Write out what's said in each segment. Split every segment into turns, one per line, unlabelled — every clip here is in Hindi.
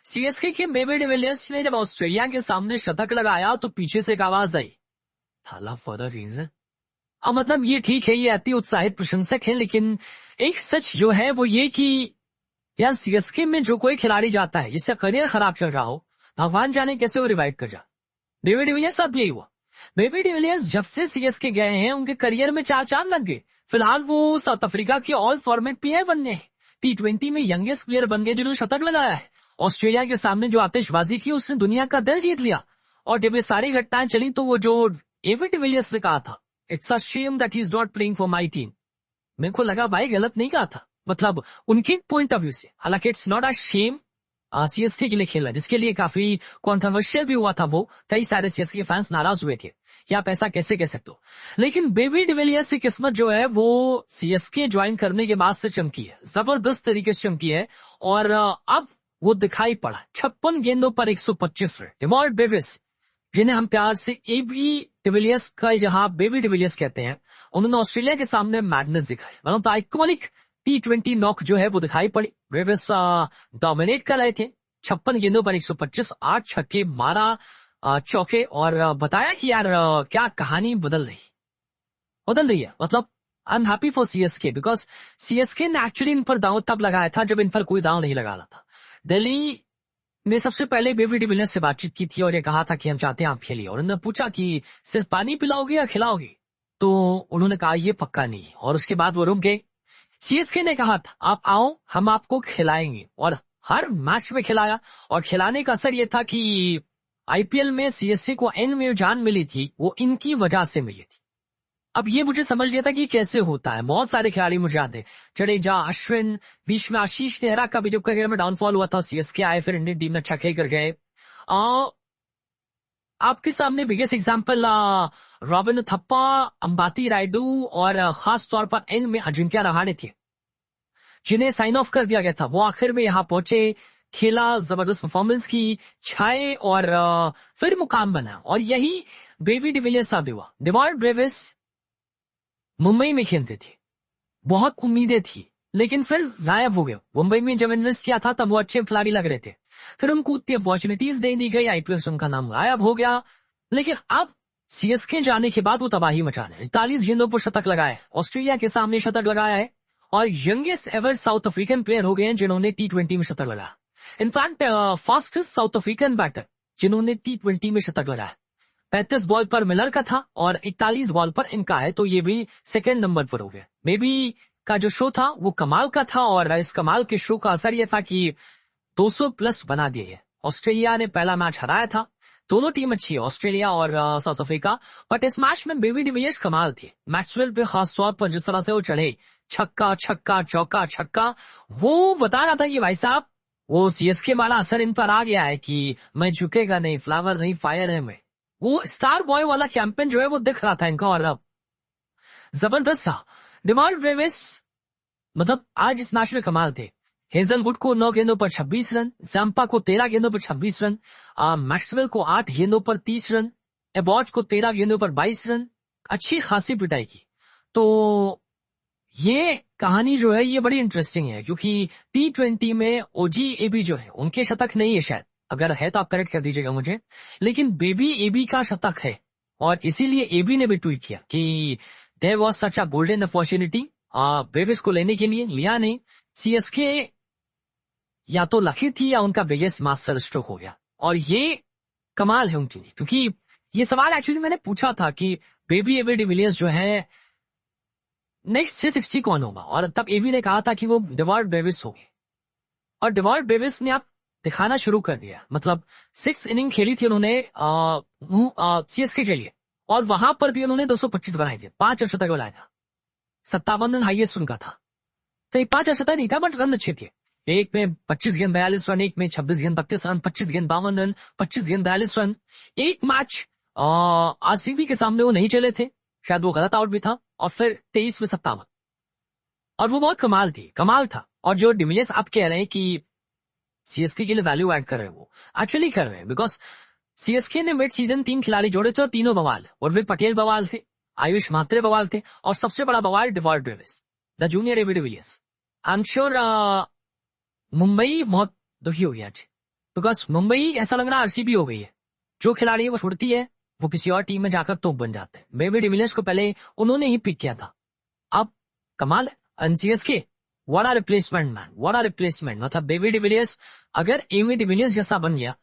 सीएसके के बेबी डिविलियर्स ने जब ऑस्ट्रेलिया के सामने शतक लगाया तो पीछे से एक आवाज आई, थाला फॉर द रीजन। अब मतलब ये ठीक है, ये अति उत्साहित प्रशंसक है, लेकिन एक सच जो है वो ये कि यार सीएसके में जो कोई खिलाड़ी जाता है जिसका करियर खराब चल रहा हो, भगवान जाने कैसे वो रिवाइव कर जा। डेविड डिविलियर्स साथ यही हुआ। डेविड डिविलियर्स जब से सीएसके गए हैं उनके करियर में चार चांद लग गए। फिलहाल वो साउथ अफ्रीका के ऑल फॉर्मेट प्लेयर बन गए, T20 में यंगेस्ट प्लेयर बन गए जिन्होंने शतक लगाया है। ऑस्ट्रेलिया के सामने जो आतिशबाजी की उसने दुनिया का दिल जीत लिया। और जब ये सारी घटनाएं चली तो वो जो डेविड डिविलियर्स ने कहा था, it's a shame that he is not playing for my team, मेरे को लगा भाई गलत नहीं कहा था। मतलब उनके पॉइंट ऑफ व्यू से, हालांकि it's not a shame CSK के लिए खेला, जिसके लिए काफी कॉन्ट्रोवर्शियल भी हुआ था। वो कई सारे सीएसके फैंस नाराज हुए थे कि आप ऐसा कैसे कह सकते हो। लेकिन बेबी डिविलियर्स की किस्मत जो है वो सीएसके ज्वाइन करने के बाद से चमकी है, जबरदस्त तरीके से चमकी है। और अब वो दिखाई पड़ा 56 गेंदों पर 125 रन। डेवॉल्ट डेविस, जिन्हें हम प्यार से एबी डिविलियर्स का जहां बेबी डिविलियर्स कहते हैं, उन्होंने ऑस्ट्रेलिया के सामने मैडनेस दिखाई। मतलब आइकॉनिक T20 नॉक जो है वो दिखाई पड़ी। डेविस डोमिनेट कर रहे थे, 56 गेंदों पर 125, 8 छक्के, 12 चौके। और बताया कि यार क्या कहानी बदल रही है। मतलब I am happy for CSK because CSK ने एक्चुअली इन पर दांव तब लगाया था जब इन पर कोई दांव नहीं लगा रहा था। दिल्ली ने सबसे पहले बेबी डिविलियर्स से बातचीत की थी और ये कहा था कि हम चाहते हैं आप खेलिए। और उन्होंने पूछा कि सिर्फ पानी पिलाओगे या खिलाओगे, तो उन्होंने कहा ये पक्का नहीं। और उसके बाद वो रुक गए। सीएसके ने कहा था आप आओ हम आपको खिलाएंगे, और हर मैच में खिलाया। और खिलाने का असर ये था कि आईपीएल में सीएसके को एंड में जान मिली थी वो इनकी वजह से मिली थी। अब ये मुझे समझ लिया था कि कैसे होता है। बहुत सारे खिलाड़ी मुझे याद है, जडेजा, अश्विन, बीच में आशीष नेहरा का भी जब करियर में डाउनफॉल हुआ था, सीएसके आए, फिर इंडियन टीम में अच्छा खेल कर गए। आपके सामने biggest example Robin Uthappa, Ambati Rayudu और खास तौर पर एंड में अजिंक्य रहाणे थे, जिन्हें साइन ऑफ कर दिया गया था। वो आखिर में यहाँ पहुंचे, खेला, जबरदस्त परफॉर्मेंस की, छाए और फिर मुकाम बना। और यही बेबी डिविलियर्स साहब हुआ। डेवॉल्ट डेविस मुंबई में खेलते थे, बहुत उम्मीदें थी, लेकिन फिर गायब हो गए। मुंबई में जब इन्वेस्ट किया था तब वो अच्छे खिलाड़ी लग रहे थे, फिर उनको उतनी अपॉर्चुनिटीज दे दी गई, आईपीएल से उनका नाम गायब हो गया। लेकिन अब सीएसके जाने के बाद वो तबाही मचा रहे। 41 गेंदों पर शतक लगाए, ऑस्ट्रेलिया के सामने शतक लगाया है, और youngest ever South African player हो गए हैं जिन्होंने T20 में शतक लगाया। In fact fastest South African batter जिन्होंने T20 में शतक लगाया। 35 बॉल पर मिलर का था और 41 बॉल पर इनका है, तो ये भी सेकेंड नंबर पर हो गया। मे बी का जो शो था वो कमाल का था, और इस कमाल के शो का असर यह था कि 200 प्लस बना दिए है। ऑस्ट्रेलिया ने पहला मैच हराया था, दोनों टीम अच्छी है, ऑस्ट्रेलिया और साउथ अफ्रीका। बट इस मैच में बेबी डिविलियर्स कमाल थे। मैक्सवेल पे खास तौर पर जिस तरह से वो चढ़े, छक्का छक्का चौका छक्का, वो बता रहा था कि भाई साहब वो सीएसके वाला असर इन पर आ गया है कि मैं झुकेगा नहीं, फ्लावर नहीं, फायर है मैं। वो स्टार बॉय वाला कैंपेन जो है वो दिख रहा था इनका, और अब जबरदस्त था। डेवॉल्ट डेविस मतलब आज इस मैच में कमाल थे। हेजलवुड को 9 गेंदों पर 26 रन, जैम्पा को 13 गेंदों पर 26 रन, मैक्सवेल को 8 गेंदों पर 30 रन, एबॉट को 13 गेंदों पर 22 रन, अच्छी खासी पिटाई की। तो ये कहानी जो है ये बड़ी इंटरेस्टिंग है, क्योंकि T20 में ओजी एबी जो है उनके शतक नहीं है शायद, अगर है तो आप करेक्ट कर दीजिएगा मुझे, लेकिन बेबी एबी का शतक है। और इसीलिए एबी ने भी ट्वीट किया कि there was such a golden opportunity, Brevis को लेने के लिए लिया नहीं। सीएसके या तो लकी थी या उनका बिगेस्ट मास्टर स्ट्रोक हो गया। और ये कमाल है उनके लिए, क्योंकि ये सवाल एक्चुअली मैंने पूछा था कि बेबी एबी डिविलियर्स जो है नेक्स्ट 360 कौन होगा, और तब एबी ने कहा था कि वो डेवॉल्ट डेविस होंगे। और डेवॉल्ट डेविस ने अब दिखाना शुरू कर दिया। मतलब 6 इनिंग खेली थी उन्होंने सीएसके के लिए, और वहां पर भी उन्होंने 225 बनाए थे, 5 अर्शतक बनाया था, 57 रन हाईएस्ट उनका था। तो एक 5 अर्शतक नहीं था, बट रन अच्छे थे। एक में 25 गेंद 42 रन, एक में 26 गेंद 32 रन, 25 गेंद 52 रन, 25 गेंद 42 रन। एक मैच आरसीबी के सामने वो नहीं चले थे, शायद वो गलत आउट भी था, और फिर 23 में 57। और वो बहुत कमाल था। और जो डिविलियर्स आप कह रहे हैं कि सीएसके के लिए वैल्यू ऐड कर रहे हैं, वो एक्चुअली कर रहे हैं, बिकॉज सीएसके ने मिड सीजन 3 खिलाड़ी जोड़े थे और तीनों बवाल। उर्विल पटेल बवाल थे, आयुष मात्रे बवाल थे, और सबसे बड़ा बवाल डेवॉल्ट डेविस, the junior AB de Villiers. I am sure Mumbai बहुत दुखी हो गया आज, बिकॉज मुंबई ऐसा लग रहा है आरसीबी हो गई है, जो खिलाड़ी वो छुड़ती है वो किसी और टीम में जाकर टॉप बन जाते हैं। डेविड डिविलियर्स को पहले उन्होंने ही पिक किया था, अब कमाल है। CSK what are replacement man, what are replacement. मतलब डेविड डिविलियर्स अगर एवी डिविलियर्स जैसा बन गया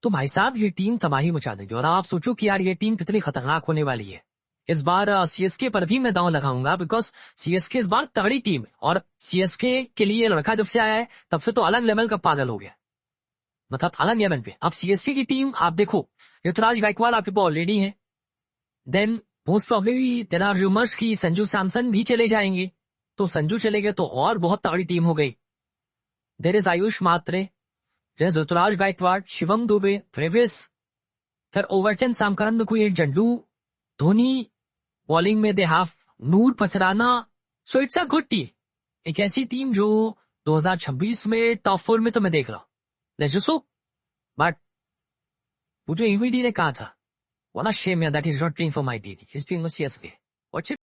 तो भाई साहब ये टीम तबाही मचा देगी। और आप सोचो कि यार ये टीम कितनी खतरनाक होने वाली है। इस बार सीएसके पर भी मैं दांव लगाऊंगा, बिकॉज सीएसके इस बार तगड़ी टीम है। और सीएसके के लिए लड़का जब से आया है तब से तो अलग लेवल का पागल हो गया, मतलब अलग लेवल पे। अब सीएसके की टीम आप देखो, ऋतुराज गायकवाड़ आपके पास ऑलरेडी है, then most probably there are rumours कि संजू सैमसन भी चले जाएंगे, तो संजू चले गए तो और बहुत तगड़ी टीम हो गई। There is Ayush Mhatre, there is Ruturaj Gaikwad, Shivam Dube, Travis, फिर ओवरटन, सामकरन में कोई एक जंडू, धोनी बॉलिंग में दे हैव नूर पचराना। So it's a good team, एक ऐसी टीम जो 2026 में टॉप 4 में तो मैं देख रहा हूँ। Let's just hope. बट वो जो ईवीडी ने कहा था, what a shame, yeah, that he's not playing for my DD. He's playing for CSK. What's it?